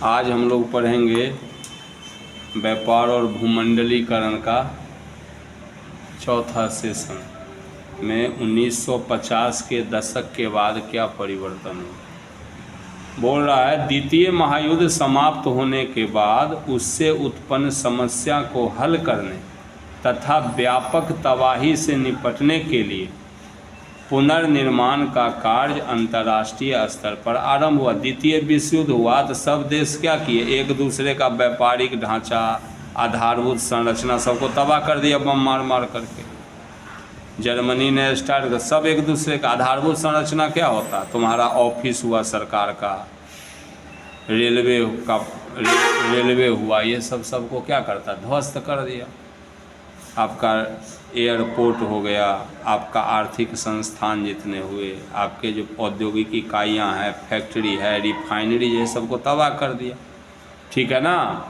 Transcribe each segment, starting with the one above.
आज हम लोग पढ़ेंगे व्यापार और भूमंडलीकरण का चौथा सेशन में 1950 के दशक के बाद क्या परिवर्तन हुआ। बोल रहा है, द्वितीय महायुद्ध समाप्त होने के बाद उससे उत्पन्न समस्या को हल करने तथा व्यापक तबाही से निपटने के लिए पुनर्निर्माण का कार्य अंतर्राष्ट्रीय स्तर पर आरंभ हुआ। द्वितीय विश्व युद्ध हुआ तो सब देश क्या किए, एक दूसरे का व्यापारिक ढांचा, आधारभूत संरचना सबको तबाह कर दिया बम मार मार करके। जर्मनी ने स्टार्ट कर, सब एक दूसरे का आधारभूत संरचना क्या होता, तुम्हारा ऑफिस हुआ सरकार का, रेलवे हुआ, ये सबको क्या करता, ध्वस्त कर दिया। आपका एयरपोर्ट हो गया, आपका आर्थिक संस्थान जितने हुए, आपके जो औद्योगिक इकाइयाँ हैं, फैक्ट्री है, रिफाइनरी, ये सबको तबाह कर दिया, ठीक है ना।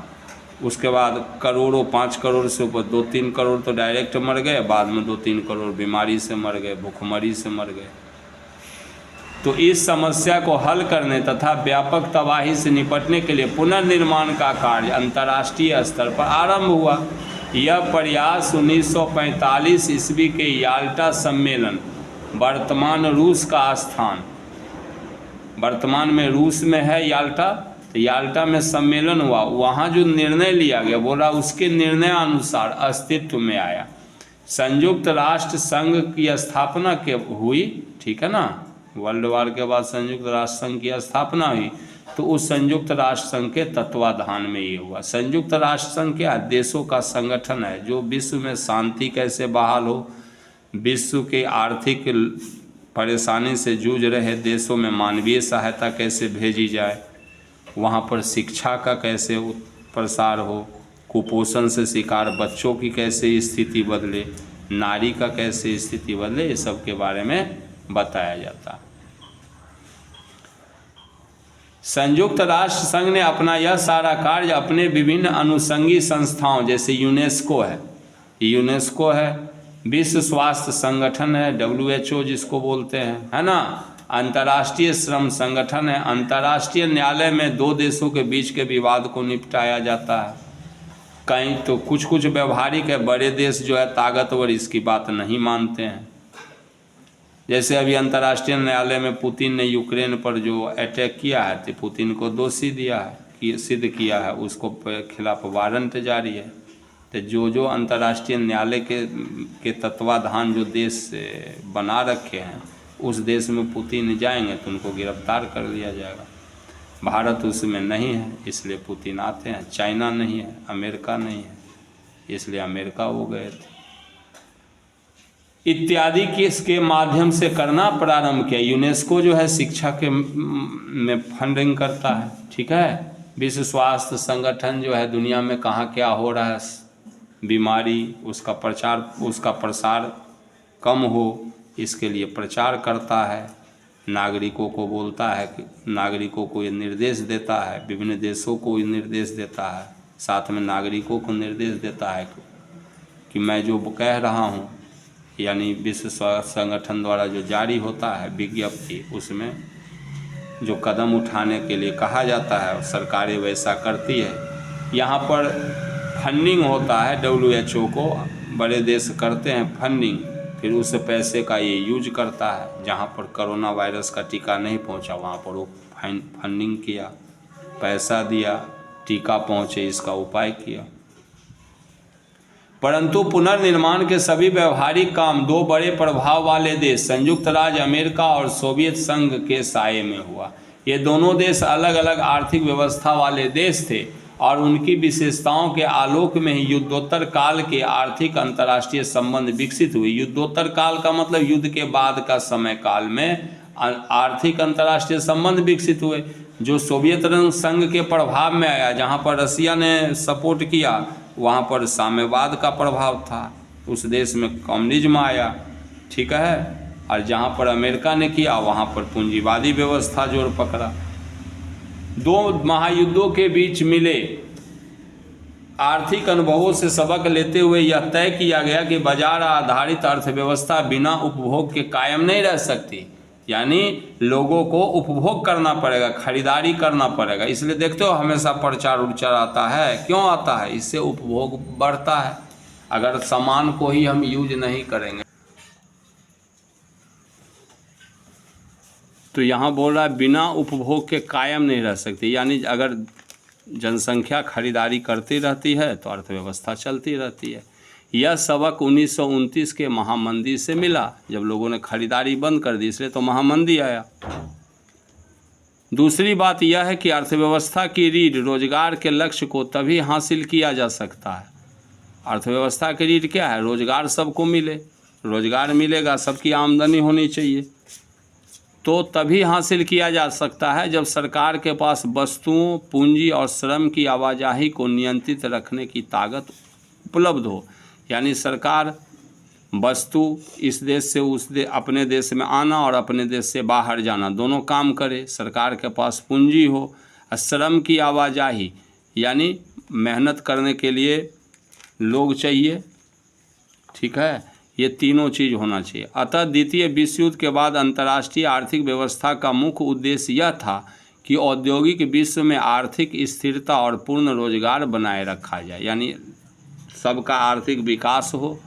उसके बाद करोड़ों, 5 करोड़ से ऊपर 2-3 करोड़ तो डायरेक्ट मर गए, बाद में 2-3 करोड़ बीमारी से मर गए, भूखमरी से मर गए। तो इस समस्या को हल करने तथा व्यापक तबाही से निपटने के लिए पुनर्निर्माण का कार्य अंतर्राष्ट्रीय स्तर पर आरंभ हुआ। यह प्रयास 1945 ईस्वी के याल्टा सम्मेलन, वर्तमान रूस का स्थान, वर्तमान में रूस में है याल्टा, तो याल्टा में सम्मेलन हुआ, वहाँ जो निर्णय लिया गया, बोला उसके निर्णय अनुसार अस्तित्व में आया। संयुक्त राष्ट्र संघ की स्थापना के हुई, ठीक है ना, वर्ल्ड वार के बाद संयुक्त राष्ट्र संघ की स्थापना हुई, तो उस संयुक्त राष्ट्र संघ के तत्वाधान में ये हुआ। संयुक्त राष्ट्र संघ क्या है, देशों का संगठन है जो विश्व में शांति कैसे बहाल हो, विश्व के आर्थिक परेशानी से जूझ रहे देशों में मानवीय सहायता कैसे भेजी जाए, वहाँ पर शिक्षा का कैसे प्रसार हो, कुपोषण से शिकार बच्चों की कैसे स्थिति बदले, नारी का कैसे स्थिति बदले, ये सब के बारे में बताया जाता है। संयुक्त राष्ट्र संघ ने अपना यह सारा कार्य अपने विभिन्न अनुषंगी संस्थाओं, जैसे यूनेस्को है, विश्व स्वास्थ्य संगठन है, WHO जिसको बोलते हैं, है ना, अंतर्राष्ट्रीय श्रम संगठन है, अंतर्राष्ट्रीय न्यायालय में 2 देशों के बीच के विवाद को निपटाया जाता है। कहीं तो कुछ व्यवहारिक है, बड़े देश जो है ताकतवर इसकी बात नहीं मानते हैं। जैसे अभी अंतर्राष्ट्रीय न्यायालय में पुतिन ने यूक्रेन पर जो अटैक किया है, तो पुतिन को दोषी दिया है, कि सिद्ध किया है, उसको खिलाफ वारंट जारी है। तो जो अंतर्राष्ट्रीय न्यायालय के तत्वाधान जो देश बना रखे हैं, उस देश में पुतिन जाएंगे तो उनको गिरफ्तार कर लिया जाएगा। भारत उसमें नहीं है, इसलिए पुतिन आते हैं। चाइना नहीं है, अमेरिका नहीं है, इसलिए अमेरिका वो गए थे, इत्यादि के माध्यम से करना प्रारंभ किया। यूनेस्को जो है शिक्षा के में फंडिंग करता है, ठीक है। विश्व स्वास्थ्य संगठन जो है दुनिया में कहाँ क्या हो रहा है, बीमारी, उसका प्रसार कम हो, इसके लिए प्रचार करता है, नागरिकों को बोलता है कि नागरिकों को ये निर्देश देता है, विभिन्न देशों को ये निर्देश देता है, साथ में नागरिकों को निर्देश देता है कि मैं जो कह रहा हूँ, यानी विश्व स्वास्थ्य संगठन द्वारा जो जारी होता है विज्ञप्ति, उसमें जो कदम उठाने के लिए कहा जाता है सरकारें वैसा करती है। यहाँ पर फंडिंग होता है, WHO को बड़े देश करते हैं फंडिंग, फिर उस पैसे का ये यूज करता है। जहाँ पर कोरोना वायरस का टीका नहीं पहुँचा, वहाँ पर वो फंडिंग किया, पैसा दिया, टीका पहुँचे इसका उपाय किया। परंतु पुनर्निर्माण के सभी व्यवहारिक काम 2 बड़े प्रभाव वाले देश, संयुक्त राज्य अमेरिका और सोवियत संघ के साये में हुआ। ये दोनों देश अलग अलग आर्थिक व्यवस्था वाले देश थे और उनकी विशेषताओं के आलोक में ही युद्धोत्तर काल के आर्थिक अंतर्राष्ट्रीय संबंध विकसित हुए। युद्धोत्तर काल का मतलब युद्ध के बाद का समय काल में आर्थिक अंतर्राष्ट्रीय संबंध विकसित हुए, जो सोवियत संघ के प्रभाव में आया। जहाँ पर रसिया ने सपोर्ट किया, वहाँ पर साम्यवाद का प्रभाव था, उस देश में कम्युनिज्म आया, ठीक है। और जहाँ पर अमेरिका ने किया, वहाँ पर पूंजीवादी व्यवस्था जोर पकड़ा। 2 महायुद्धों के बीच मिले आर्थिक अनुभवों से सबक लेते हुए यह तय किया गया कि बाजार आधारित अर्थव्यवस्था बिना उपभोग के कायम नहीं रह सकती। यानी लोगों को उपभोग करना पड़ेगा, खरीदारी करना पड़ेगा। इसलिए देखते हो हमेशा प्रचार उर्चार आता है, क्यों आता है? इससे उपभोग बढ़ता है। अगर सामान को ही हम यूज नहीं करेंगे तो यहाँ बोल रहा है बिना उपभोग के कायम नहीं रह सकती। यानी अगर जनसंख्या खरीदारी करती रहती है तो अर्थव्यवस्था चलती रहती है। यह सबक 1929 के महामंदी से मिला, जब लोगों ने खरीदारी बंद कर दी, इसलिए तो महामंदी आया। दूसरी बात यह है कि अर्थव्यवस्था की रीढ़ रोजगार के लक्ष्य को तभी हासिल किया जा सकता है। अर्थव्यवस्था की रीढ़ क्या है? रोजगार सबको मिले। रोजगार मिलेगा, सबकी आमदनी होनी चाहिए, तो तभी हासिल किया जा सकता है जब सरकार के पास वस्तुओं, पूंजी और श्रम की आवाजाही को नियंत्रित रखने की ताकत उपलब्ध हो। यानी सरकार वस्तु इस देश से अपने देश में आना और अपने देश से बाहर जाना दोनों काम करे। सरकार के पास पूंजी हो, श्रम की आवाजाही यानी मेहनत करने के लिए लोग चाहिए, ठीक है, ये तीनों चीज़ होना चाहिए। अतः द्वितीय विश्व युद्ध के बाद अंतर्राष्ट्रीय आर्थिक व्यवस्था का मुख्य उद्देश्य यह था कि औद्योगिक विश्व में आर्थिक स्थिरता और पूर्ण रोजगार बनाए रखा जाए। यानी सबका आर्थिक विकास हो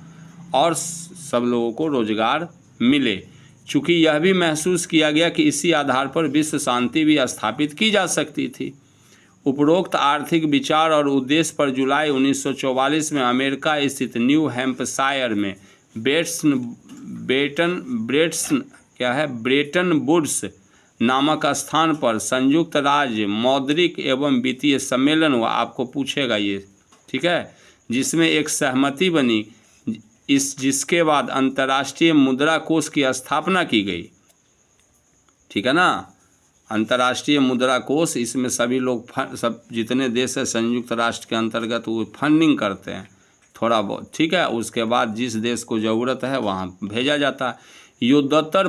और सब लोगों को रोजगार मिले। चूँकि यह भी महसूस किया गया कि इसी आधार पर विश्व शांति भी स्थापित की जा सकती थी। उपरोक्त आर्थिक विचार और उद्देश्य पर जुलाई 1944 में अमेरिका स्थित न्यू हैम्पशायर में ब्रेटन वुड्स नामक स्थान पर संयुक्त राज्य मौद्रिक एवं वित्तीय सम्मेलन हुआ। आपको पूछेगा ये, ठीक है, जिसमें एक सहमति बनी, जिसके बाद अंतर्राष्ट्रीय मुद्रा कोष की स्थापना की गई। ठीक है ना, अंतर्राष्ट्रीय मुद्रा कोष, इसमें सभी लोग सब जितने देश है संयुक्त राष्ट्र के अंतर्गत वो फंडिंग करते हैं थोड़ा बहुत, ठीक है। उसके बाद जिस देश को ज़रूरत है वहाँ भेजा जाता है। युद्धोत्तर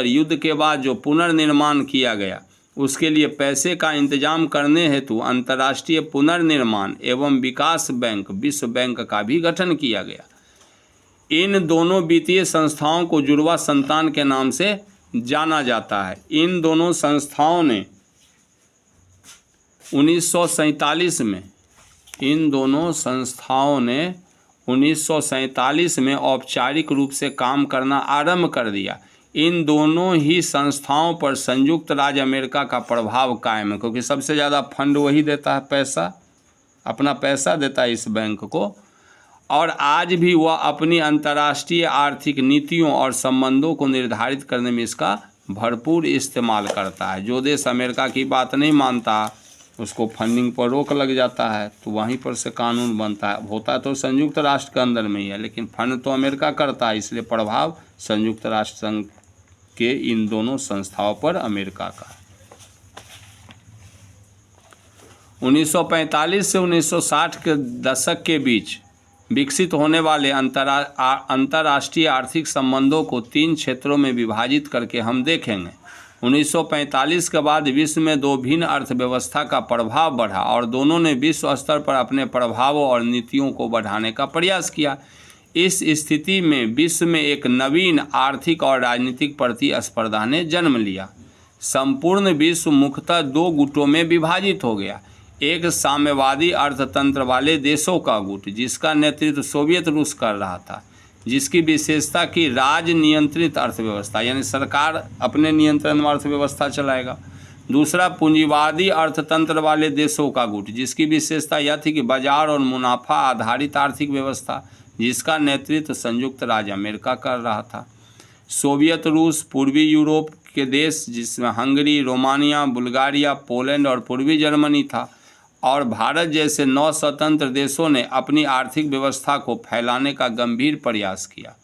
युद्ध के बाद जो पुनर्निर्माण किया गया उसके लिए पैसे का इंतजाम करने हेतु अंतर्राष्ट्रीय पुनर्निर्माण एवं विकास बैंक विश्व बैंक का भी गठन किया गया। इन दोनों वित्तीय संस्थाओं को जुड़वा संतान के नाम से जाना जाता है। इन दोनों संस्थाओं ने 1947 में औपचारिक रूप से काम करना आरंभ कर दिया। इन दोनों ही संस्थाओं पर संयुक्त राज्य अमेरिका का प्रभाव कायम है, क्योंकि सबसे ज़्यादा फंड वही देता है, पैसा अपना पैसा देता है इस बैंक को। और आज भी वह अपनी अंतर्राष्ट्रीय आर्थिक नीतियों और संबंधों को निर्धारित करने में इसका भरपूर इस्तेमाल करता है। जो देश अमेरिका की बात नहीं मानता उसको फंडिंग पर रोक लग जाता है, तो वहीं पर से कानून बनता है। होता तो संयुक्त राष्ट्र के अंदर में ही है, लेकिन फंड तो अमेरिका करता है, इसलिए प्रभाव संयुक्त राष्ट्र संघ के इन दोनों संस्थाओं पर अमेरिका का। 1945 से 1960 के दशक के बीच विकसित होने वाले अंतर्राष्ट्रीय आर्थिक संबंधों को 3 क्षेत्रों में विभाजित करके हम देखेंगे। 1945 के बाद विश्व में 2 भिन्न अर्थव्यवस्था का प्रभाव बढ़ा और दोनों ने विश्व स्तर पर अपने प्रभावों और नीतियों को बढ़ाने का प्रयास किया। इस स्थिति में विश्व में एक नवीन आर्थिक और राजनीतिक प्रतिस्पर्धा ने जन्म लिया। संपूर्ण विश्व मुख्यतः 2 गुटों में विभाजित हो गया। एक साम्यवादी अर्थतंत्र वाले देशों का गुट, जिसका नेतृत्व सोवियत रूस कर रहा था, जिसकी विशेषता की राज नियंत्रित अर्थव्यवस्था, यानी सरकार अपने नियंत्रण में अर्थव्यवस्था चलाएगा। दूसरा पूंजीवादी अर्थतंत्र वाले देशों का गुट, जिसकी विशेषता यह थी कि बाजार और मुनाफा आधारित आर्थिक व्यवस्था, जिसका नेतृत्व संयुक्त राज्य अमेरिका कर रहा था। सोवियत रूस पूर्वी यूरोप के देश, जिसमें हंगरी, रोमानिया, बुल्गारिया, पोलैंड और पूर्वी जर्मनी था, और भारत जैसे 9 स्वतंत्र देशों ने अपनी आर्थिक व्यवस्था को फैलाने का गंभीर प्रयास किया,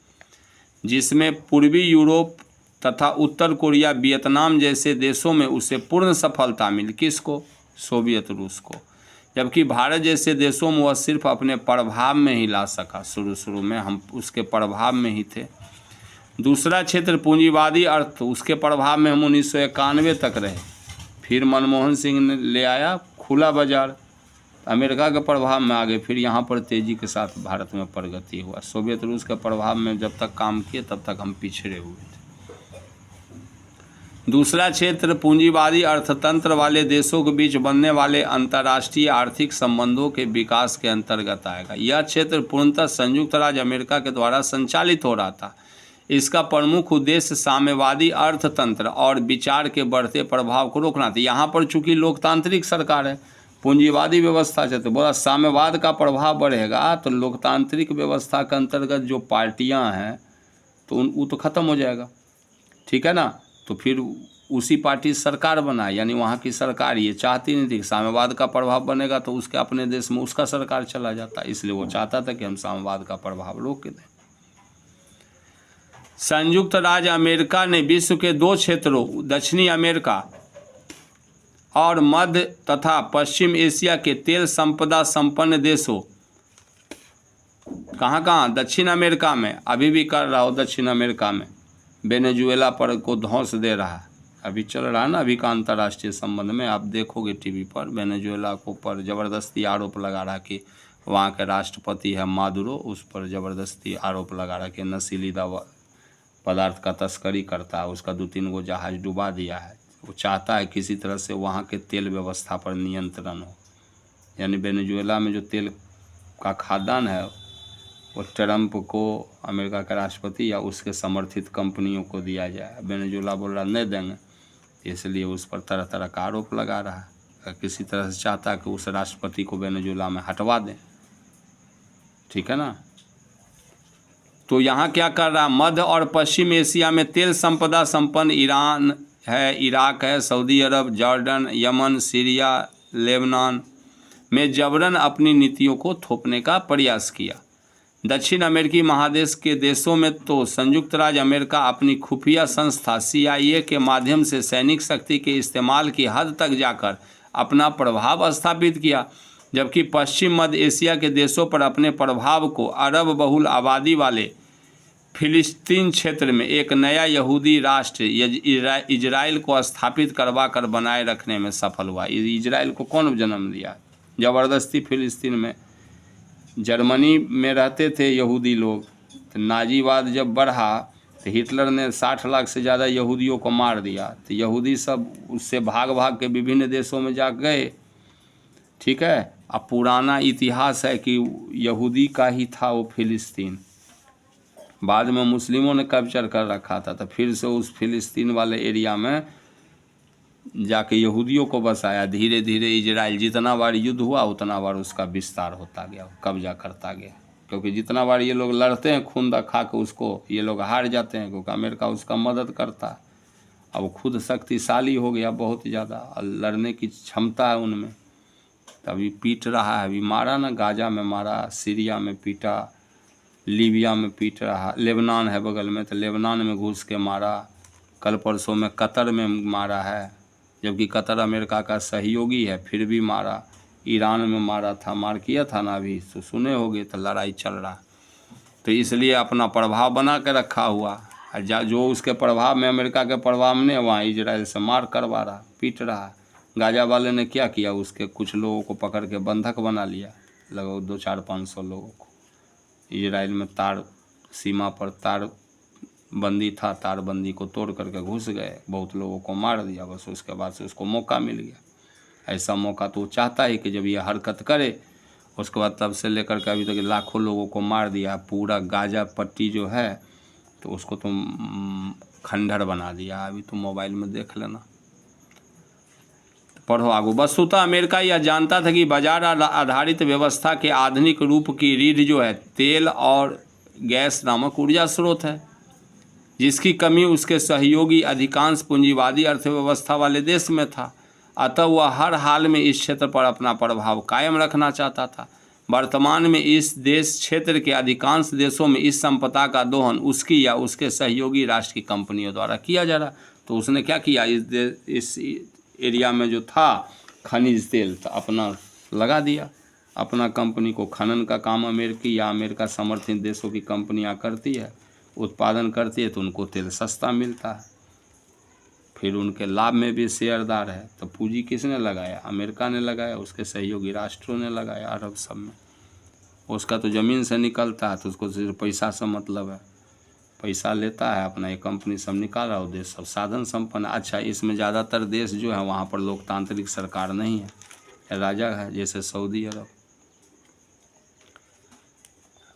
जिसमें पूर्वी यूरोप तथा उत्तर कोरिया, वियतनाम जैसे देशों में उसे पूर्ण सफलता मिली। किसको? सोवियत रूस को। जबकि भारत जैसे देशों में वह सिर्फ अपने प्रभाव में ही ला सका। शुरू में हम उसके प्रभाव में ही थे। दूसरा क्षेत्र पूंजीवादी अर्थ, उसके प्रभाव में हम 1991 तक रहे। फिर मनमोहन सिंह ने ले आया खुला बाजार, अमेरिका के प्रभाव में आ गए। फिर यहाँ पर तेज़ी के साथ भारत में प्रगति हुआ। सोवियत रूस के प्रभाव में जब तक काम किए तब तक हम पिछड़े हुए थे। दूसरा क्षेत्र पूंजीवादी अर्थतंत्र वाले देशों के बीच बनने वाले अंतर्राष्ट्रीय आर्थिक संबंधों के विकास के अंतर्गत आएगा। यह क्षेत्र पूर्णतः संयुक्त राज्य अमेरिका के द्वारा संचालित हो रहा था। इसका प्रमुख उद्देश्य साम्यवादी अर्थतंत्र और विचार के बढ़ते प्रभाव को रोकना था। यहाँ पर चूंकि लोकतांत्रिक सरकार है, पूंजीवादी व्यवस्था है, तो बोला साम्यवाद का प्रभाव बढ़ेगा तो लोकतांत्रिक व्यवस्था के अंतर्गत जो पार्टियाँ हैं तो वो तो ख़त्म हो जाएगा, ठीक है ना। तो फिर उसी पार्टी सरकार बनाए, यानी वहाँ की सरकार ये चाहती नहीं थी कि साम्यवाद का प्रभाव बनेगा तो उसके अपने देश में उसका सरकार चला जाता, इसलिए वो चाहता था कि हम साम्यवाद का प्रभाव रोक दें। संयुक्त राज्य अमेरिका ने विश्व के दो क्षेत्रों दक्षिणी अमेरिका और मध्य तथा पश्चिम एशिया के तेल संपदा संपन्न देशों, कहाँ दक्षिण अमेरिका में अभी भी कर रहा हो, दक्षिण अमेरिका में वेनेजुएला पर को ध्वंस दे रहा है, अभी चल रहा है ना अभी का अंतर्राष्ट्रीय संबंध में, आप देखोगे टीवी पर वेनेजुएला को पर ज़बरदस्ती आरोप लगा रहा कि वहाँ के राष्ट्रपति है मादुरो, उस पर ज़बरदस्ती आरोप लगा रहा कि नशीली दवा पदार्थ का तस्करी करता है, उसका 2-3 गो जहाज़ डुबा दिया है। वो चाहता है किसी तरह से वहाँ के तेल व्यवस्था पर नियंत्रण हो, यानी वेनेजुएला में जो तेल का खादान है वो ट्रंप को, अमेरिका के राष्ट्रपति या उसके समर्थित कंपनियों को दिया जाए। वेनेजुएला बोल रहा नहीं देंगे, इसलिए उस पर तरह तरह का आरोप लगा रहा है, किसी तरह से चाहता है कि उस राष्ट्रपति को वेनेजुएला में हटवा दें, ठीक है ना। तो यहाँ क्या कर रहा है, मध्य और पश्चिम एशिया में तेल संपदा संपन्न ईरान है, इराक है, सऊदी अरब, जॉर्डन, यमन, सीरिया, लेबनान में जबरन अपनी नीतियों को थोपने का प्रयास किया। दक्षिण अमेरिकी महादेश के देशों में तो संयुक्त राज्य अमेरिका अपनी खुफिया संस्था CIA के माध्यम से सैनिक शक्ति के इस्तेमाल की हद तक जाकर अपना प्रभाव स्थापित किया, जबकि पश्चिम मध्य एशिया के देशों पर अपने प्रभाव को अरब बहुल आबादी वाले फिलिस्तीन क्षेत्र में एक नया यहूदी राष्ट्र इजराइल को स्थापित करवा कर बनाए रखने में सफल हुआ। इजराइल को कौन जन्म दिया? ज़बरदस्ती फिलिस्तीन में, जर्मनी में रहते थे यहूदी लोग, तो नाजीवाद जब बढ़ा तो हिटलर ने 60 लाख से ज़्यादा यहूदियों को मार दिया, तो यहूदी सब उससे भाग भाग के विभिन्न देशों में जा गए, ठीक है। अब पुराना इतिहास है कि यहूदी का ही था वो फिलिस्तीन, बाद में मुस्लिमों ने कैप्चर कर रखा था, तो फिर से उस फिलिस्तीन वाले एरिया में जाके यहूदियों को बसाया। धीरे धीरे इजराइल जितना बार युद्ध हुआ उतना बार उसका विस्तार होता गया, कब्जा करता गया, क्योंकि जितना बार ये लोग लड़ते हैं खून खा के उसको ये लोग हार जाते हैं, क्योंकि अमेरिका उसका मदद करता है। अब खुद शक्तिशाली हो गया बहुत ज़्यादा, लड़ने की क्षमता है उनमें, तभी पीट रहा है। अभी मारा ना, गाजा में मारा, सीरिया में पीटा, लीबिया में पीट रहा, लेबनान है बगल में तो लेबनान में घुस के मारा, कल परसों में कतर में मारा है, जबकि कतर अमेरिका का सहयोगी है, फिर भी मारा। ईरान में मारा था, मार किया था ना, अभी तो सुने होगे, तो लड़ाई चल रहा। तो इसलिए अपना प्रभाव बना के रखा हुआ, जो उसके प्रभाव में, अमेरिका के प्रभाव में, वहाँ इजराइल से मार करवा रहा, पीट रहा। गाजा वाले ने क्या किया, उसके कुछ लोगों को पकड़ के बंधक बना लिया, लगभग 200-400-500 लोगों को। इजराइल में तार सीमा पर तार बंदी था, तारबंदी को तोड़ करके घुस गए, बहुत लोगों को मार दिया, बस उसके बाद से उसको मौका मिल गया। ऐसा मौका तो वो चाहता है कि जब ये हरकत करे, उसके बाद तब से लेकर के अभी तक लाखों लोगों को मार दिया। पूरा गाजा पट्टी जो है तो उसको तो खंडहर बना दिया, अभी तो मोबाइल में देख लेना, पढ़ो आगो। वस्तुतः अमेरिका यह जानता था कि बाजार आधारित व्यवस्था के आधुनिक रूप की रीढ़ जो है तेल और गैस नामक ऊर्जा स्रोत है, जिसकी कमी उसके सहयोगी अधिकांश पूंजीवादी अर्थव्यवस्था वाले देश में था। अतः वह हर हाल में इस क्षेत्र पर अपना प्रभाव कायम रखना चाहता था। वर्तमान में इस देश क्षेत्र के अधिकांश देशों में इस संपदा का दोहन उसकी या उसके सहयोगी राष्ट्र की कंपनियों द्वारा किया जा रहा। तो उसने क्या किया, इस एरिया में जो था खनिज तेल तो अपना लगा दिया, अपना कंपनी को खनन का काम अमेरिकी या अमेरिका समर्थित देशों की कंपनियां करती है, उत्पादन करती है, तो उनको तेल सस्ता मिलता है, फिर उनके लाभ में भी शेयरदार है। तो पूंजी किसने लगाया, अमेरिका ने लगाया, उसके सहयोगी राष्ट्रों ने लगाया, अरब सब में। उसका तो ज़मीन से निकलता है तो उसको सिर्फ पैसा से मतलब है, पैसा लेता है अपना, ये कंपनी सब निकाल रहा है, देश सब साधन संपन्न। अच्छा, इसमें ज़्यादातर देश जो है वहाँ पर लोकतांत्रिक सरकार नहीं है, राजा है, जैसे सऊदी अरब।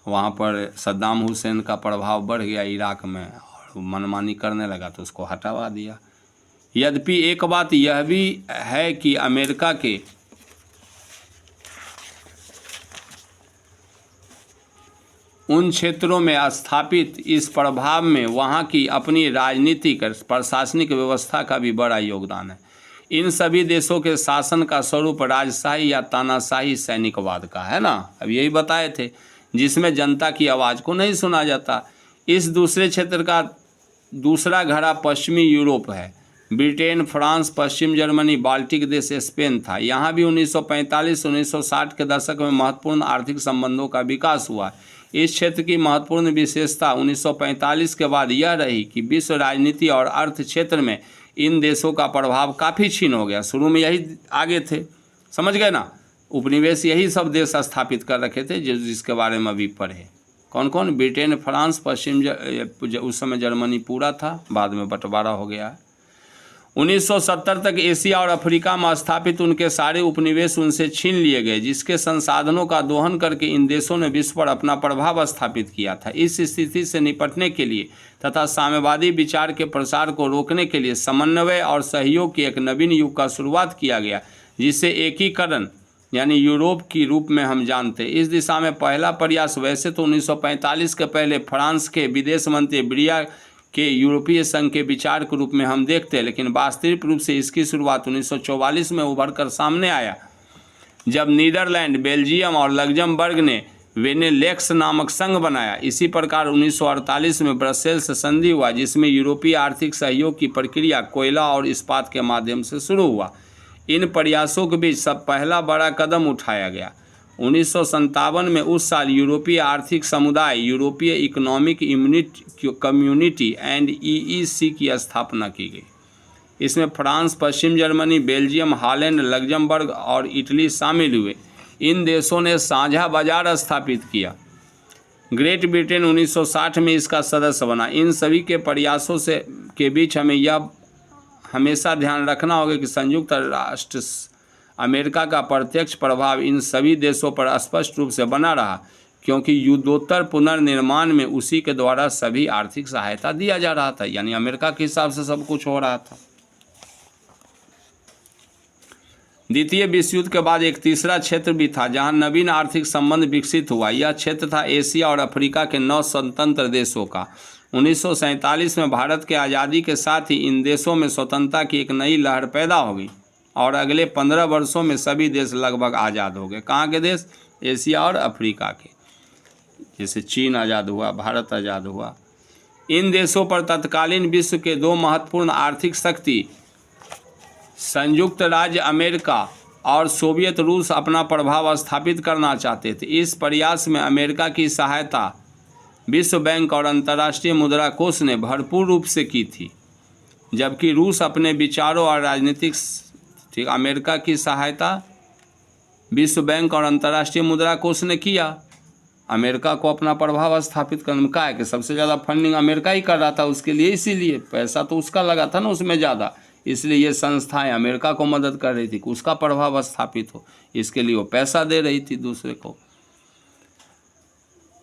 वहाँ पर सद्दाम हुसैन का प्रभाव बढ़ गया इराक में और मनमानी करने लगा तो उसको हटवा दिया। यद्यपि एक बात यह भी है कि अमेरिका के उन क्षेत्रों में स्थापित इस प्रभाव में वहाँ की अपनी राजनीतिक प्रशासनिक व्यवस्था का भी बड़ा योगदान है। इन सभी देशों के शासन का स्वरूप राजशाही या तानाशाही सैनिकवाद का है ना, अब यही बताए थे, जिसमें जनता की आवाज़ को नहीं सुना जाता। इस दूसरे क्षेत्र का दूसरा घड़ा पश्चिमी यूरोप है। ब्रिटेन, फ्रांस, पश्चिम जर्मनी, बाल्टिक देश, स्पेन था। यहाँ भी 1945-1960 के दशक में महत्वपूर्ण आर्थिक संबंधों का विकास हुआ। इस क्षेत्र की महत्वपूर्ण विशेषता 1945 के बाद यह रही कि विश्व राजनीति और अर्थ क्षेत्र में इन देशों का प्रभाव काफ़ी क्षीण हो गया। शुरू में यही आगे थे, समझ गए ना, उपनिवेश यही सब देश स्थापित कर रखे थे जिसके बारे में अभी पढ़े। कौन कौन? ब्रिटेन, फ्रांस, उस समय जर्मनी पूरा था, बाद में बंटवारा हो गया। 1970 तक एशिया और अफ्रीका में स्थापित उनके सारे उपनिवेश उनसे छीन लिए गए, जिसके संसाधनों का दोहन करके इन देशों ने विश्व पर अपना प्रभाव स्थापित किया था। इस स्थिति से निपटने के लिए तथा साम्यवादी विचार के प्रसार को रोकने के लिए समन्वय और सहयोग के एक नवीन युग का शुरुआत किया गया, जिसे एकीकरण यानी यूरोप की रूप में हम जानते हैं। इस दिशा में पहला प्रयास वैसे तो 1945 के पहले फ्रांस के विदेश मंत्री ब्रिया के यूरोपीय संघ के विचार के रूप में हम देखते हैं, लेकिन वास्तविक रूप से इसकी शुरुआत 1944 में उभर कर सामने आया, जब नीदरलैंड, बेल्जियम और लग्जमबर्ग ने वेनेलेक्स नामक संघ बनाया। इसी प्रकार 1948 में ब्रसेल्स संधि हुआ, जिसमें यूरोपीय आर्थिक सहयोग की प्रक्रिया कोयला और इस्पात के माध्यम से शुरू हुआ। इन प्रयासों के बीच सब पहला बड़ा कदम उठाया गया। 1957 में उस साल यूरोपीय आर्थिक समुदाय यूरोपीय इकोनॉमिक कम्युनिटी एंड EEC की स्थापना की गई। इसमें फ्रांस, पश्चिम जर्मनी, बेल्जियम, हॉलैंड, लग्जमबर्ग और इटली शामिल हुए। इन देशों ने साझा बाजार स्थापित किया। ग्रेट ब्रिटेन 1960 में इसका सदस्य बना। इन सभी के प्रयासों के बीच हमें यह हमेशा ध्यान रखना होगा कि संयुक्त राष्ट्र अमेरिका का प्रत्यक्ष प्रभाव इन सभी देशों पर स्पष्ट रूप से बना रहा, क्योंकि युद्धोत्तर पुनर्निर्माण में उसी के द्वारा सभी आर्थिक सहायता दिया जा रहा था, यानी अमेरिका के हिसाब से सब कुछ हो रहा था। द्वितीय विश्व युद्ध के बाद एक तीसरा क्षेत्र भी था जहां नवीन आर्थिक संबंध विकसित हुआ। यह क्षेत्र था एशिया और अफ्रीका के 9 स्वतंत्र देशों का। 1947 में भारत के आज़ादी के साथ ही इन देशों में स्वतंत्रता की एक नई लहर पैदा हो गई और अगले 15 वर्षों में सभी देश लगभग आज़ाद हो गए। कहाँ के देश? एशिया और अफ्रीका के। जैसे चीन आज़ाद हुआ, भारत आज़ाद हुआ। इन देशों पर तत्कालीन विश्व के 2 महत्वपूर्ण आर्थिक शक्ति संयुक्त राज्य अमेरिका और सोवियत रूस अपना प्रभाव स्थापित करना चाहते थे। इस प्रयास में अमेरिका की सहायता विश्व बैंक और अंतर्राष्ट्रीय मुद्रा कोष ने भरपूर रूप से की थी, जबकि रूस अपने विचारों और राजनीतिक अमेरिका की सहायता विश्व बैंक और अंतर्राष्ट्रीय मुद्रा कोष ने किया। अमेरिका को अपना प्रभाव स्थापित करने में क्या है कि सबसे ज़्यादा फंडिंग अमेरिका ही कर रहा था उसके लिए, इसीलिए पैसा तो उसका लगा था ना उसमें ज़्यादा, इसलिए ये संस्थाएं अमेरिका को मदद कर रही थी कि उसका प्रभाव स्थापित हो, इसके लिए वो पैसा दे रही थी दूसरे को।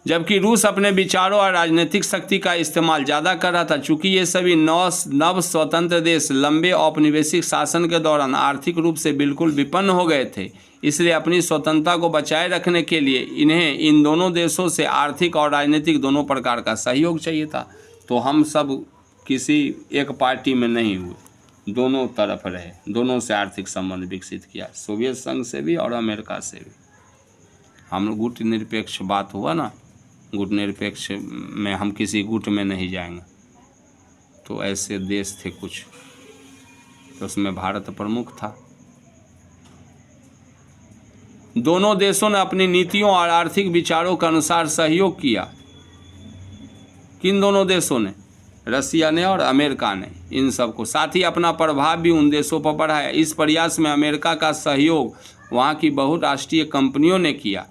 जबकि रूस अपने विचारों और राजनीतिक शक्ति का इस्तेमाल ज़्यादा कर रहा था। चूँकि ये सभी नव स्वतंत्र देश लंबे औपनिवेशिक शासन के दौरान आर्थिक रूप से बिल्कुल विपन्न हो गए थे, इसलिए अपनी स्वतंत्रता को बचाए रखने के लिए इन्हें इन दोनों देशों से आर्थिक और राजनीतिक दोनों प्रकार का सहयोग चाहिए था। तो हम सब किसी एक पार्टी में नहीं हुए, दोनों तरफ रहे, दोनों से आर्थिक संबंध विकसित किया, सोवियत संघ से भी और अमेरिका से भी। हम गुट निरपेक्ष बात हुआ ना, गुट निरपेक्ष में हम किसी गुट में नहीं जाएंगे। तो ऐसे देश थे कुछ, तो उसमें भारत प्रमुख था। दोनों देशों ने अपनी नीतियों और आर्थिक विचारों के अनुसार सहयोग किया। किन दोनों देशों ने? रसिया ने और अमेरिका ने। इन सबको साथ ही अपना प्रभाव भी उन देशों पर बढ़ाया। इस प्रयास में अमेरिका का सहयोग वहाँ की बहुराष्ट्रीय कंपनियों ने किया।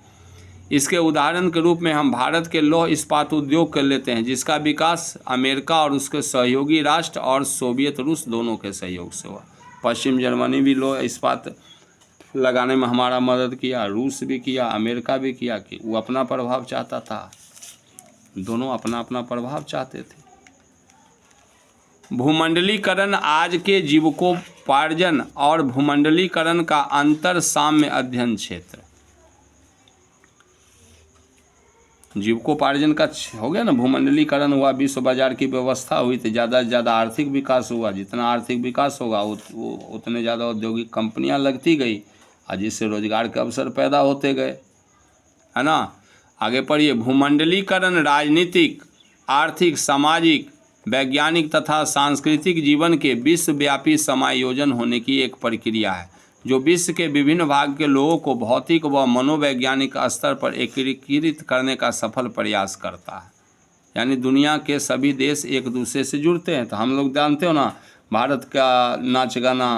इसके उदाहरण के रूप में हम भारत के लौह इस्पात उद्योग को लेते हैं, जिसका विकास अमेरिका और उसके सहयोगी राष्ट्र और सोवियत रूस दोनों के सहयोग से हुआ। पश्चिम जर्मनी भी लौह इस्पात लगाने में हमारा मदद किया, रूस भी किया, अमेरिका भी किया, कि वो अपना प्रभाव चाहता था, दोनों अपना अपना प्रभाव चाहते थे। भूमंडलीकरण आज के जीविकोपार्जन और भूमंडलीकरण का अंतर साम्य अध्ययन क्षेत्र। जीविकोपार्जन का हो गया ना, भूमंडलीकरण हुआ, विश्व बाजार की व्यवस्था हुई, तो ज़्यादा से ज़्यादा आर्थिक विकास हुआ। जितना आर्थिक विकास होगा उतने ज़्यादा औद्योगिक कंपनियां लगती गई और जिससे रोजगार के अवसर पैदा होते गए, है ना। आगे पढ़िए। भूमंडलीकरण राजनीतिक, आर्थिक, सामाजिक, वैज्ञानिक तथा सांस्कृतिक जीवन के विश्वव्यापी समायोजन होने की एक प्रक्रिया है, जो विश्व के विभिन्न भाग के लोगों को भौतिक व मनोवैज्ञानिक स्तर पर एकीकृत करने का सफल प्रयास करता है। यानी दुनिया के सभी देश एक दूसरे से जुड़ते हैं। तो हम लोग जानते हो ना, भारत का नाच गाना,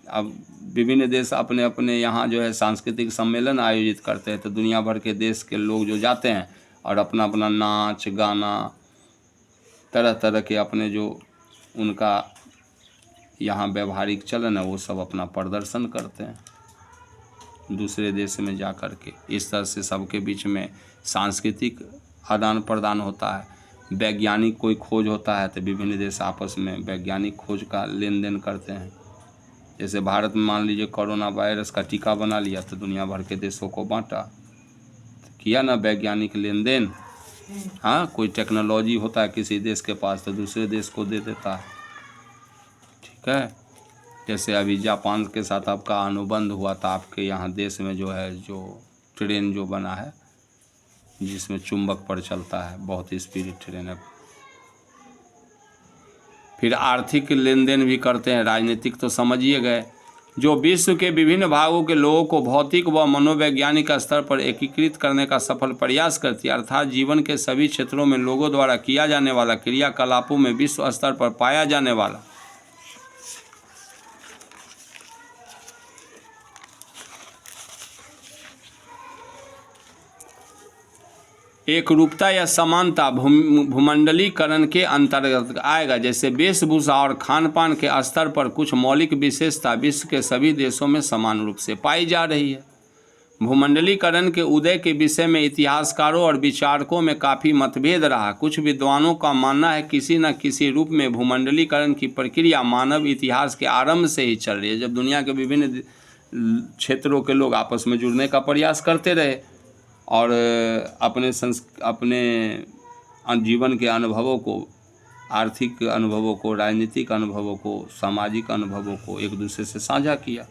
अब विभिन्न देश अपने अपने यहाँ जो है सांस्कृतिक सम्मेलन आयोजित करते हैं, तो दुनिया भर के देश के लोग जो जाते हैं और अपना अपना नाच गाना, तरह तरह के अपने जो उनका यहाँ व्यवहारिक चलन है वो सब अपना प्रदर्शन करते हैं दूसरे देश में जा कर के। इस तरह से सबके बीच में सांस्कृतिक आदान प्रदान होता है। वैज्ञानिक कोई खोज होता है तो विभिन्न देश आपस में वैज्ञानिक खोज का लेन देन करते हैं। जैसे भारत में मान लीजिए कोरोना वायरस का टीका बना लिया तो दुनिया भर के देशों को बांटा, किया ना वैज्ञानिक लेन देन। हाँ, कोई टेक्नोलॉजी होता है किसी देश के पास तो दूसरे देश को दे देता है, ठीक है। जैसे अभी जापान के साथ आपका अनुबंध हुआ था, आपके यहाँ देश में जो है जो ट्रेन जो बना है जिसमें चुंबक पर चलता है, बहुत ही स्पीड ट्रेन है। फिर आर्थिक लेन देन भी करते हैं। राजनीतिक तो समझिए गए, जो विश्व के विभिन्न भागों के लोगों को भौतिक व मनोवैज्ञानिक स्तर पर एकीकृत करने का सफल प्रयास करती है, अर्थात जीवन के सभी क्षेत्रों में लोगों द्वारा किया जाने वाला क्रियाकलापों में विश्व स्तर पर पाया जाने वाला एक रूपता या समानता भूमंडलीकरण के अंतर्गत आएगा। जैसे वेशभूषा और खान पान के स्तर पर कुछ मौलिक विशेषता विश्व के सभी देशों में समान रूप से पाई जा रही है। भूमंडलीकरण के उदय के विषय में इतिहासकारों और विचारकों में काफ़ी मतभेद रहा। कुछ विद्वानों का मानना है किसी न किसी रूप में भूमंडलीकरण की प्रक्रिया मानव इतिहास के आरंभ से ही चल रही है, जब दुनिया के विभिन्न क्षेत्रों के लोग आपस में जुड़ने का प्रयास करते रहे और अपने जीवन के अनुभवों को, आर्थिक अनुभवों को, राजनीतिक अनुभवों को, सामाजिक अनुभवों को एक दूसरे से साझा किया,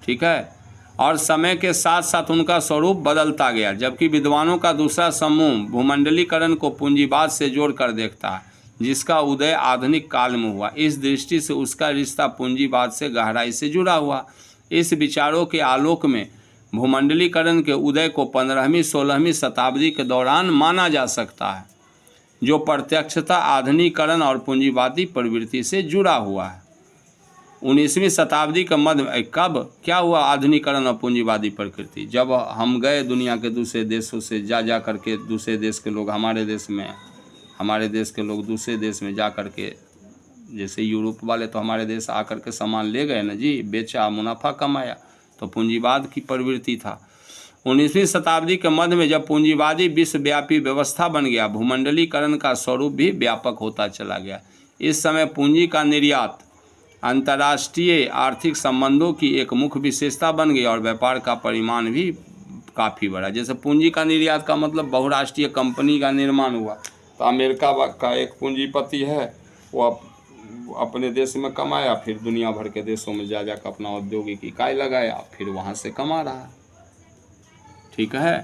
ठीक है। और समय के साथ साथ उनका स्वरूप बदलता गया, जबकि विद्वानों का दूसरा समूह भूमंडलीकरण को पूंजीवाद से जोड़कर देखता है, जिसका उदय आधुनिक काल में हुआ। इस दृष्टि से उसका रिश्ता पूंजीवाद से गहराई से जुड़ा हुआ। इस विचारों के आलोक में भूमंडलीकरण के उदय को 15वीं-16वीं शताब्दी के दौरान माना जा सकता है, जो प्रत्यक्षतः आधुनिकीकरण और पूंजीवादी प्रवृत्ति से जुड़ा हुआ है। 19वीं शताब्दी के मध्य में कब क्या हुआ आधुनिकीकरण और पूंजीवादी प्रकृति? जब हम गए दुनिया के दूसरे देशों से जा कर के, दूसरे देश के लोग हमारे देश में, हमारे देश के लोग दूसरे देश में जा कर के, जैसे यूरोप वाले तो हमारे देश आकर के सामान ले गए ना जी, बेचा, मुनाफा कमाया, तो पूंजीवाद की प्रवृत्ति था। 19वीं शताब्दी के मध्य में जब पूंजीवादी विश्वव्यापी व्यवस्था बन गया, भूमंडलीकरण का स्वरूप भी व्यापक होता चला गया। इस समय पूंजी का निर्यात अंतर्राष्ट्रीय आर्थिक संबंधों की एक मुख्य विशेषता बन गई और व्यापार का परिमाण भी काफ़ी बढ़ा। जैसे पूंजी का निर्यात का मतलब बहुराष्ट्रीय कंपनी का निर्माण हुआ, तो अमेरिका का एक पूंजीपति है, वो अपने देश में कमाया, फिर दुनिया भर के देशों में जा कर अपना औद्योगिक इकाई लगाया, फिर वहाँ से कमा रहा है, ठीक है।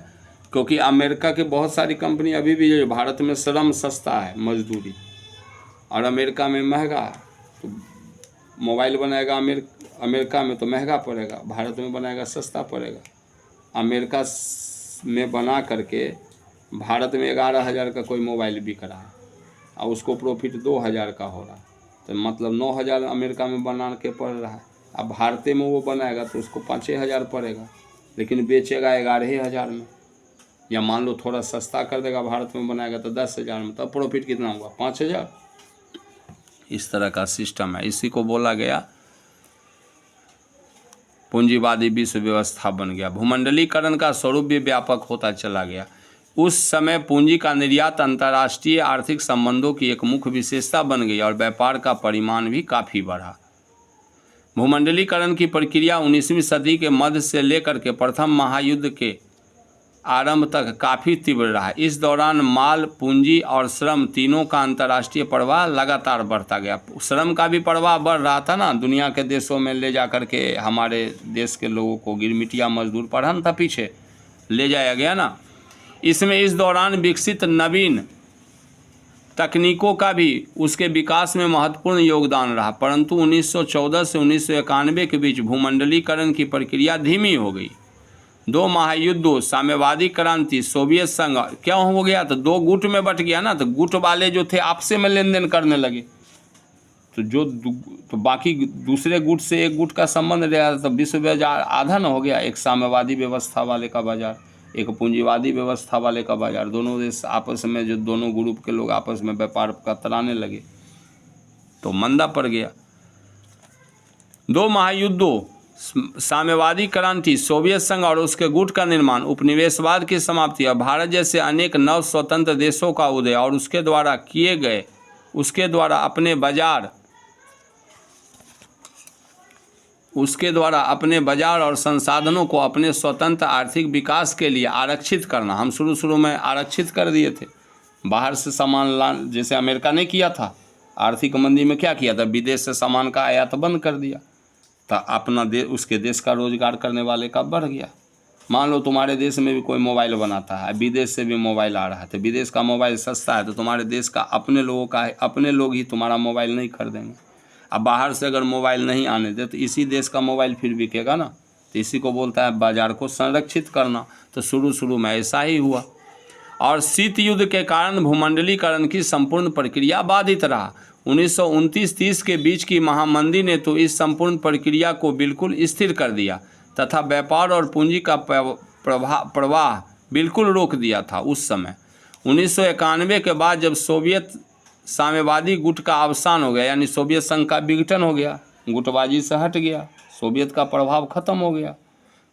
क्योंकि अमेरिका के बहुत सारी कंपनी अभी भी, जो भारत में श्रम सस्ता है, मजदूरी, और अमेरिका में महंगा है, तो मोबाइल बनाएगा अमेरिका में तो महंगा पड़ेगा, भारत में बनाएगा सस्ता पड़ेगा। अमेरिका में बना करके भारत में 11,000 का कोई मोबाइल बिक रहा है और उसको प्रॉफिट 2,000 का हो रहा है, तो मतलब 9,000 अमेरिका में बना के पड़ रहा है। अब भारत में वो बनाएगा तो उसको 5,000 पड़ेगा, लेकिन बेचेगा 11,000 में। या मान लो थोड़ा सस्ता कर देगा, भारत में बनाएगा तो 10,000 में, तब प्रॉफिट कितना हुआ? 5,000। इस तरह का सिस्टम है। इसी को बोला गया पूंजीवादी विश्व व्यवस्था बन गया। भूमंडलीकरण का स्वरूप भी व्यापक होता चला गया। उस समय पूंजी का निर्यात अंतर्राष्ट्रीय आर्थिक संबंधों की एक मुख्य विशेषता बन गई और व्यापार का परिमाण भी काफ़ी बढ़ा। भूमंडलीकरण की प्रक्रिया 19वीं सदी के मध्य से लेकर के प्रथम महायुद्ध के आरंभ तक काफ़ी तीव्र रहा। इस दौरान माल, पूंजी और श्रम तीनों का अंतर्राष्ट्रीय प्रवाह लगातार बढ़ता गया। श्रम का भी प्रवाह बढ़ रहा था ना, दुनिया के देशों में ले जा कर के हमारे देश के लोगों को गिरमिटिया मजदूर पढ़ा था, पीछे ले जाया गया ना। इसमें इस दौरान विकसित नवीन तकनीकों का भी उसके विकास में महत्वपूर्ण योगदान रहा, परंतु 1914 से 1991 के बीच भूमंडलीकरण की प्रक्रिया धीमी हो गई। 2 महायुद्धों, साम्यवादी क्रांति, सोवियत संघ क्या हो गया? तो 2 गुट में बट गया ना, तो गुट वाले जो थे आपसे में लेन देन करने लगे, तो बाकी दूसरे गुट से एक गुट का संबंध रहा, तो विश्व बाजार आधा न हो गया। एक साम्यवादी व्यवस्था वाले का बाजार, एक पूंजीवादी व्यवस्था वाले का बाजार, दोनों देश आपस में, जो दोनों ग्रुप के लोग आपस में व्यापार कतराने लगे, तो मंदा पड़ गया। 2 महायुद्धों, साम्यवादी क्रांति, सोवियत संघ और उसके गुट का निर्माण, उपनिवेशवाद की समाप्ति और भारत जैसे अनेक नव स्वतंत्र देशों का उदय और उसके द्वारा अपने बाजार और संसाधनों को अपने स्वतंत्र आर्थिक विकास के लिए आरक्षित करना। हम शुरू में आरक्षित कर दिए थे, बाहर से सामान ला, जैसे अमेरिका ने किया था। आर्थिक मंदी में क्या किया था? विदेश से सामान का आयात बंद कर दिया, तो अपना उसके देश का रोजगार करने वाले का बढ़ गया। मान लो तुम्हारे देश में भी कोई मोबाइल बनाता है, विदेश से भी मोबाइल आ रहा है, तो विदेश का मोबाइल सस्ता है, तो तुम्हारे देश का अपने लोगों का है, अपने लोग ही तुम्हारा मोबाइल नहीं खरीदेंगे। अब बाहर से अगर मोबाइल नहीं आने दे तो इसी देश का मोबाइल फिर बिकेगा ना। तो इसी को बोलता है बाजार को संरक्षित करना। तो शुरू में ऐसा ही हुआ, और शीत युद्ध के कारण भूमंडलीकरण की संपूर्ण प्रक्रिया बाधित रहा। 1929-30 के बीच की महामंदी ने तो इस संपूर्ण प्रक्रिया को बिल्कुल स्थिर कर दिया तथा व्यापार और पूंजी का प्रवाह बिल्कुल रोक दिया था। उस समय 1991 के बाद जब सोवियत साम्यवादी गुट का अवसान हो गया, यानी सोवियत संघ का विघटन हो गया, गुटबाजी से हट गया, सोवियत का प्रभाव खत्म हो गया,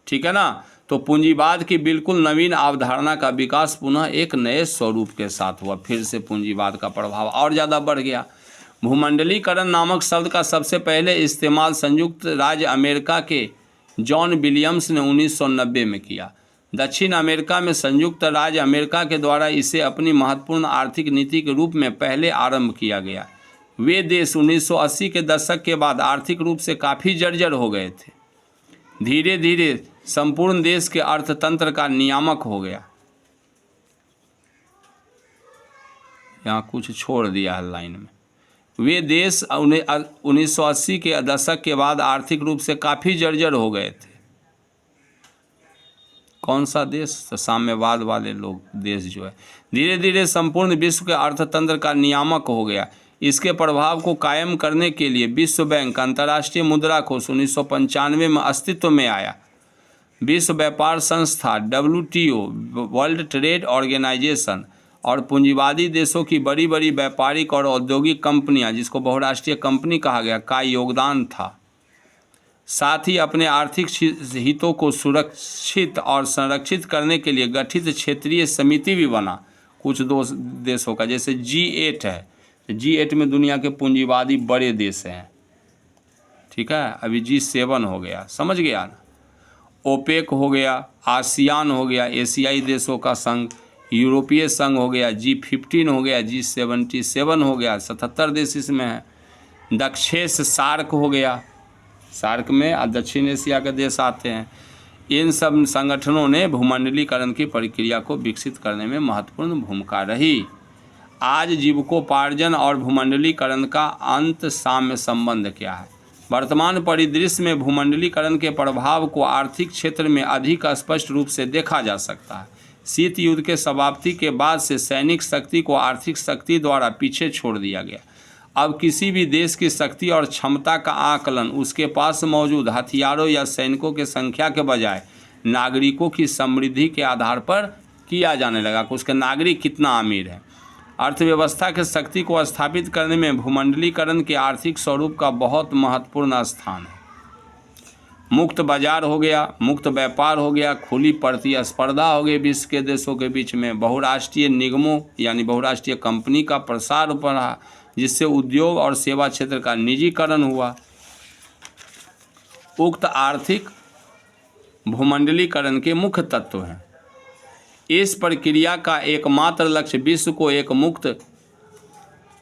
ठीक है ना, तो पूंजीवाद की बिल्कुल नवीन अवधारणा का विकास पुनः एक नए स्वरूप के साथ हुआ। फिर से पूंजीवाद का प्रभाव और ज़्यादा बढ़ गया। भूमंडलीकरण नामक शब्द का सबसे पहले इस्तेमाल संयुक्त राज्य अमेरिका के जॉन विलियम्स ने 1990 में किया। दक्षिण अमेरिका में संयुक्त राज्य अमेरिका के द्वारा इसे अपनी महत्वपूर्ण आर्थिक नीति के रूप में पहले आरंभ किया गया। वे देश 1980 के दशक के बाद आर्थिक रूप से काफ़ी जर्जर हो गए थे। धीरे धीरे संपूर्ण देश के अर्थतंत्र का नियामक हो गया। यहाँ कुछ छोड़ दिया है लाइन में। वे देश 1980 के दशक के बाद आर्थिक रूप से काफ़ी जर्जर हो गए थे। कौन सा देश? तो साम्यवाद वाले लोग देश जो है धीरे धीरे संपूर्ण विश्व के अर्थतंत्र का नियामक हो गया। इसके प्रभाव को कायम करने के लिए विश्व बैंक, अंतर्राष्ट्रीय मुद्रा कोष 1995 में अस्तित्व में आया। विश्व व्यापार संस्था WTO, वर्ल्ड ट्रेड ऑर्गेनाइजेशन और पूंजीवादी देशों की बड़ी बड़ी व्यापारिक और औद्योगिक कंपनियां, जिसको बहुराष्ट्रीय कंपनी कहा गया, का योगदान था। साथ ही अपने आर्थिक हितों को सुरक्षित और संरक्षित करने के लिए गठित क्षेत्रीय समिति भी बना कुछ देशों का, जैसे G8 है। G8 में दुनिया के पूंजीवादी बड़े देश हैं, ठीक है। अभी G7 हो गया, समझ गया ना। ओपेक हो गया, आसियान हो गया, एशियाई देशों का संघ, यूरोपीय संघ हो गया, G15 हो गया, G77 हो गया, 77 देश इसमें है। दक्षेश सार्क हो गया, सार्क में दक्षिण एशिया के देश आते हैं। इन सब संगठनों ने भूमंडलीकरण की प्रक्रिया को विकसित करने में महत्वपूर्ण भूमिका रही। आज जीविकोपार्जन और भूमंडलीकरण का अंत साम्य संबंध क्या है? वर्तमान परिदृश्य में भूमंडलीकरण के प्रभाव को आर्थिक क्षेत्र में अधिक स्पष्ट रूप से देखा जा सकता है। शीत युद्ध के समाप्ति के बाद से सैनिक शक्ति को आर्थिक शक्ति द्वारा पीछे छोड़ दिया गया। अब किसी भी देश की शक्ति और क्षमता का आकलन उसके पास मौजूद हथियारों या सैनिकों की संख्या के बजाय नागरिकों की समृद्धि के आधार पर किया जाने लगा कि उसके नागरिक कितना अमीर है। अर्थव्यवस्था के शक्ति को स्थापित करने में भूमंडलीकरण के आर्थिक स्वरूप का बहुत महत्वपूर्ण स्थान है। मुक्त बाजार हो गया, मुक्त व्यापार हो गया, खुली प्रतिस्पर्धा हो गई विश्व के देशों के बीच में, बहुराष्ट्रीय निगमों यानी बहुराष्ट्रीय कंपनी का प्रसार बढ़ा, जिससे उद्योग और सेवा क्षेत्र का निजीकरण हुआ। उक्त आर्थिक भूमंडलीकरण के मुख्य तत्व हैं। इस प्रक्रिया का एकमात्र लक्ष्य विश्व को एक मुक्त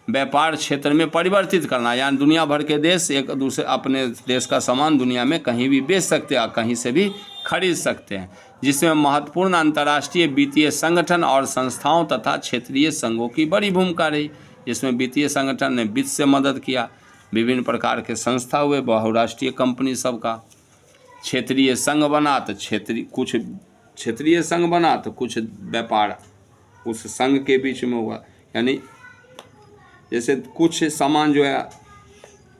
व्यापार क्षेत्र में परिवर्तित करना, यानी दुनिया भर के देश एक दूसरे अपने देश का सामान दुनिया में कहीं भी बेच सकते हैं, कहीं से भी खरीद सकते हैं, जिसमें महत्वपूर्ण अंतर्राष्ट्रीय वित्तीय संगठन और संस्थाओं तथा क्षेत्रीय संघों की बड़ी भूमिका रही। जिसमें वित्तीय संगठन ने वित्त से मदद किया, विभिन्न प्रकार के संस्था हुए, बहुराष्ट्रीय कंपनी सबका। क्षेत्रीय संघ बना तो कुछ क्षेत्रीय संघ बना तो कुछ व्यापार उस संघ के बीच में हुआ, यानी जैसे कुछ सामान जो है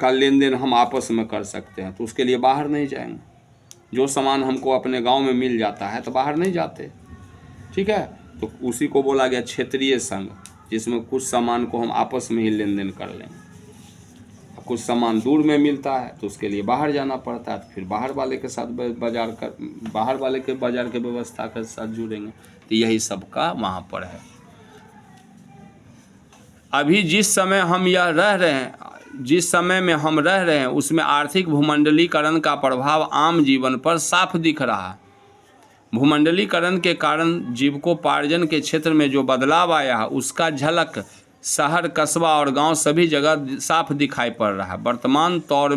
का लेन देन हम आपस में कर सकते हैं तो उसके लिए बाहर नहीं जाएंगे। जो सामान हमको अपने गांव में मिल जाता है तो बाहर नहीं जाते, ठीक है। तो उसी को बोला गया क्षेत्रीय संघ, जिसमें कुछ सामान को हम आपस में ही लेन देन कर लेंगे। कुछ सामान दूर में मिलता है तो उसके लिए बाहर जाना पड़ता है, तो फिर बाहर वाले के साथ बाहर वाले के बाजार के व्यवस्था के साथ जुड़ेंगे। तो यही सब का वहाँ पर है। अभी जिस समय हम में हम रह रहे हैं उसमें आर्थिक भूमंडलीकरण का प्रभाव आम जीवन पर साफ दिख रहा है। भूमंडलीकरण के कारण जीविकोपार्जन के क्षेत्र में जो बदलाव आया है उसका झलक शहर, कस्बा और गांव सभी जगह साफ दिखाई पड़ रहा है। वर्तमान दौर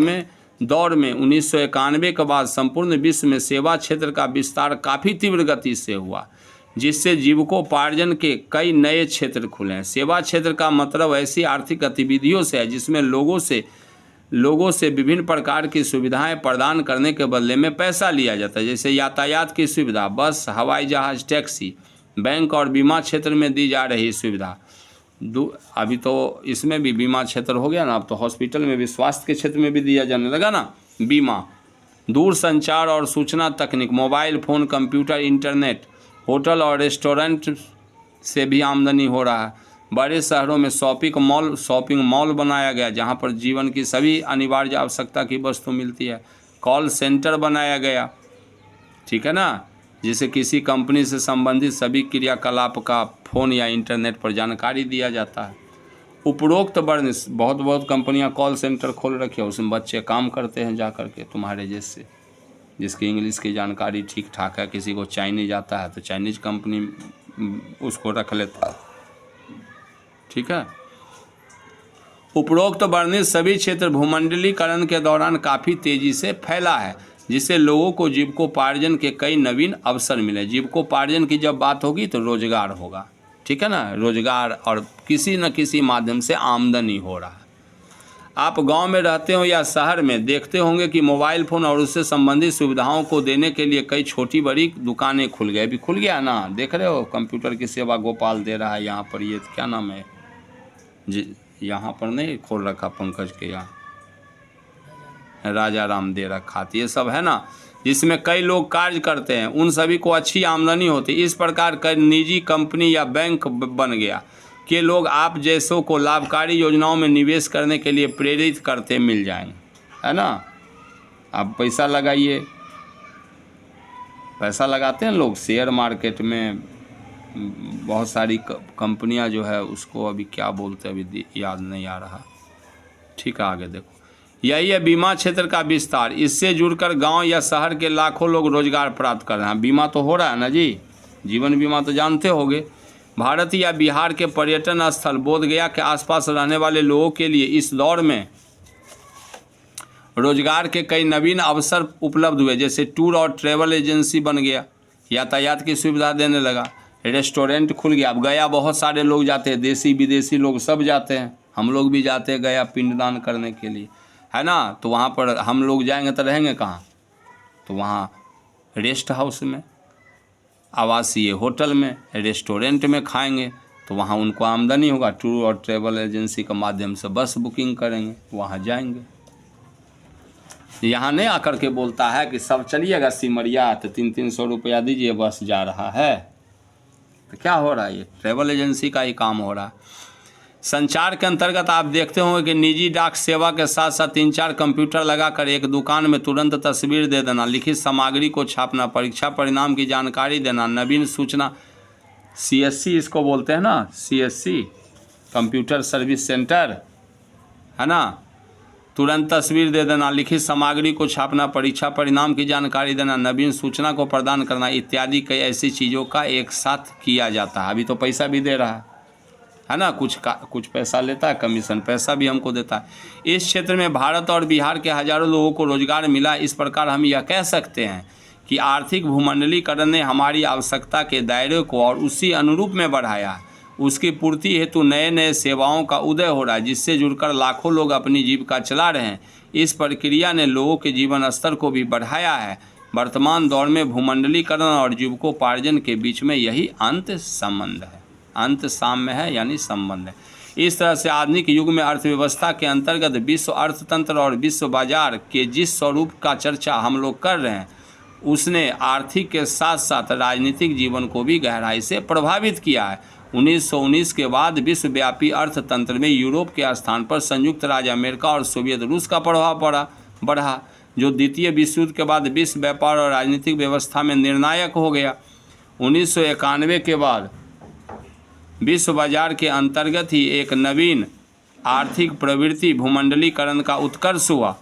में 1991 के बाद संपूर्ण विश्व में सेवा क्षेत्र का विस्तार काफ़ी तीव्र गति से हुआ, जिससे जीविकोपार्जन के कई नए क्षेत्र खुले हैं। सेवा क्षेत्र का मतलब ऐसी आर्थिक गतिविधियों से है जिसमें लोगों से विभिन्न प्रकार की सुविधाएं प्रदान करने के बदले में पैसा लिया जाता है। जैसे यातायात की सुविधा, बस, हवाई जहाज़, टैक्सी, बैंक और बीमा क्षेत्र में दी जा रही सुविधा। अभी तो इसमें भी बीमा क्षेत्र हो गया ना, अब तो हॉस्पिटल में भी, स्वास्थ्य के क्षेत्र में भी दिया जाने लगा ना बीमा। दूर संचार और सूचना तकनीक, mobile phone, computer, internet, hotel और रेस्टोरेंट से भी आमदनी हो रहा है। बड़े शहरों में शॉपिंग मॉल बनाया गया जहां पर जीवन की सभी अनिवार्य आवश्यकता की वस्तु मिलती है। कॉल सेंटर बनाया गया, ठीक है ना, जिसे किसी कंपनी से संबंधित सभी क्रियाकलाप का फ़ोन या इंटरनेट पर जानकारी दिया जाता है। उपरोक्त वर्ण बहुत कंपनियां कॉल सेंटर खोल रखी है, उसमें बच्चे काम करते हैं जा कर के, तुम्हारे जैसे जिसकी इंग्लिश की जानकारी ठीक ठाक है। किसी को चाइनीज आता है तो चाइनीज कंपनी उसको रख लेता है, ठीक है। उपरोक्त वर्णित सभी क्षेत्र भूमंडलीकरण के दौरान काफ़ी तेज़ी से फैला है, जिससे लोगों को जीविकोपार्जन के कई नवीन अवसर मिले। जीविकोपार्जन की जब बात होगी तो रोजगार होगा, ठीक है ना, रोजगार और किसी न किसी माध्यम से आमदनी हो रहा है। आप गांव में रहते हो या शहर में, देखते होंगे कि मोबाइल फ़ोन और उससे संबंधित सुविधाओं को देने के लिए कई छोटी बड़ी दुकानें खुल गए। अभी खुल गया ना, देख रहे हो, कंप्यूटर की सेवा गोपाल दे रहा है यहाँ पर, ये क्या नाम है जी, यहाँ पर नहीं खोल रखा पंकज के, यहाँ राजा राम दे रखा, ये सब है ना, जिसमें कई लोग कार्य करते हैं, उन सभी को अच्छी आमदनी होती है। इस प्रकार कई निजी कंपनी या बैंक बन गया कि लोग आप जैसों को लाभकारी योजनाओं में निवेश करने के लिए प्रेरित करते मिल जाएंगे, है ना। आप पैसा लगाइए, पैसा लगाते हैं लोग शेयर मार्केट में, बहुत सारी कंपनियां जो है उसको अभी क्या बोलते हैं अभी याद नहीं आ रहा, ठीक है, आगे देखो। यही है बीमा क्षेत्र का विस्तार, इससे जुड़कर गांव या शहर के लाखों लोग रोजगार प्राप्त कर रहे हैं। बीमा तो हो रहा है ना जी, जीवन बीमा तो जानते होंगे। भारत या बिहार के पर्यटन स्थल बोधगया के आसपास रहने वाले लोगों के लिए इस दौर में रोजगार के कई नवीन अवसर उपलब्ध हुए, जैसे टूर और ट्रैवल एजेंसी बन गया, यातायात की सुविधा देने लगा, रेस्टोरेंट खुल गया। अब गया बहुत सारे लोग जाते हैं, देसी विदेशी लोग सब जाते हैं, हम लोग भी जाते हैं गया पिंडदान करने के लिए, है ना। तो वहाँ पर हम लोग जाएंगे तो रहेंगे कहाँ, तो वहाँ रेस्ट हाउस में, आवासीय होटल में, रेस्टोरेंट में खाएंगे, तो वहाँ उनको आमदनी होगा। टूर और ट्रैवल एजेंसी के माध्यम से बस बुकिंग करेंगे, वहाँ जाएंगे। यहाँ नहीं आकर के बोलता है कि सब चलिएगा सिमरिया तो 300 रुपया दीजिए, बस जा रहा है, तो क्या हो रहा है, ये ट्रैवल एजेंसी का ही काम हो रहा है। संचार के अंतर्गत आप देखते होंगे कि निजी डाक सेवा के साथ साथ 3-4 कंप्यूटर लगाकर एक दुकान में तुरंत तस्वीर दे देना, लिखित सामग्री को छापना, परीक्षा परिणाम की जानकारी देना, नवीन सूचना, CSC इसको बोलते हैं ना, CSC कंप्यूटर सर्विस सेंटर, है ना, तुरंत तस्वीर दे देना, लिखित सामग्री को छापना, परीक्षा परिणाम की जानकारी देना, नवीन सूचना को प्रदान करना इत्यादि कई ऐसी चीज़ों का एक साथ किया जाता है। अभी तो पैसा भी दे रहा है ना, कुछ पैसा लेता है, कमीशन पैसा भी हमको देता है। इस क्षेत्र में भारत और बिहार के हजारों लोगों को रोजगार मिला। इस प्रकार हम यह कह सकते हैं कि आर्थिक भूमंडलीकरण ने हमारी आवश्यकता के दायरे को और उसी अनुरूप में बढ़ाया। उसकी पूर्ति हेतु नए नए सेवाओं का उदय हो रहा है, जिससे जुड़कर लाखों लोग अपनी जीविका चला रहे हैं। इस प्रक्रिया ने लोगों के जीवन स्तर को भी बढ़ाया है। वर्तमान दौर में भूमंडलीकरण और जीविकोपार्जन के बीच में यही अंत संबंध है, अंत साम्य है यानी संबंध है। इस तरह से आधुनिक युग में अर्थव्यवस्था के अंतर्गत विश्व अर्थतंत्र और विश्व बाजार के जिस स्वरूप का चर्चा हम लोग कर रहे हैं, उसने आर्थिक के साथ साथ राजनीतिक जीवन को भी गहराई से प्रभावित किया है। 1919 के बाद विश्वव्यापी अर्थतंत्र में यूरोप के स्थान पर संयुक्त राज्य अमेरिका और सोवियत रूस का प्रभाव बढ़ा, जो द्वितीय विश्व युद्ध के बाद विश्व व्यापार और राजनीतिक व्यवस्था में निर्णायक हो गया। 1991 के बाद विश्व बाजार के अंतर्गत ही एक नवीन आर्थिक प्रवृत्ति भूमंडलीकरण का उत्कर्ष हुआ,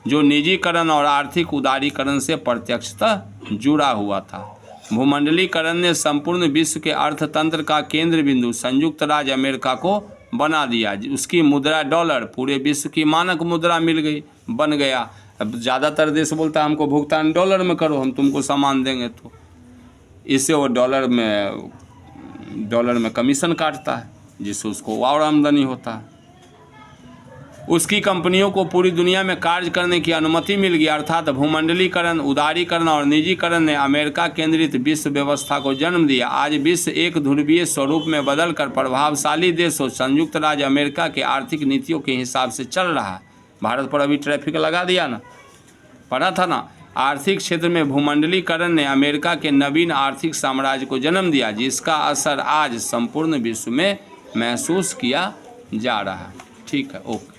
जो निजीकरण और आर्थिक उदारीकरण से प्रत्यक्षतः जुड़ा हुआ था। भूमंडलीकरण ने संपूर्ण विश्व के अर्थतंत्र का केंद्र बिंदु संयुक्त राज्य अमेरिका को बना दिया। उसकी मुद्रा डॉलर पूरे विश्व की मानक मुद्रा बन गया। अब ज़्यादातर देश बोलता है हमको भुगतान डॉलर में करो, हम तुमको सामान देंगे, तो इससे वो डॉलर में कमीशन काटता है, जिससे उसको और आमदनी होता है। उसकी कंपनियों को पूरी दुनिया में कार्य करने की अनुमति मिल गई। अर्थात भूमंडलीकरण, उदारीकरण और निजीकरण ने अमेरिका केंद्रित विश्व व्यवस्था को जन्म दिया। आज विश्व एक ध्रुवीय स्वरूप में बदलकर प्रभावशाली देशों संयुक्त राज्य अमेरिका के आर्थिक नीतियों के हिसाब से चल रहा है। भारत पर अभी ट्रैफिक लगा दिया ना, पढ़ा था ना। आर्थिक क्षेत्र में भूमंडलीकरण ने अमेरिका के नवीन आर्थिक साम्राज्य को जन्म दिया, जिसका असर आज संपूर्ण विश्व में महसूस किया जा रहा है। ठीक है, ओके।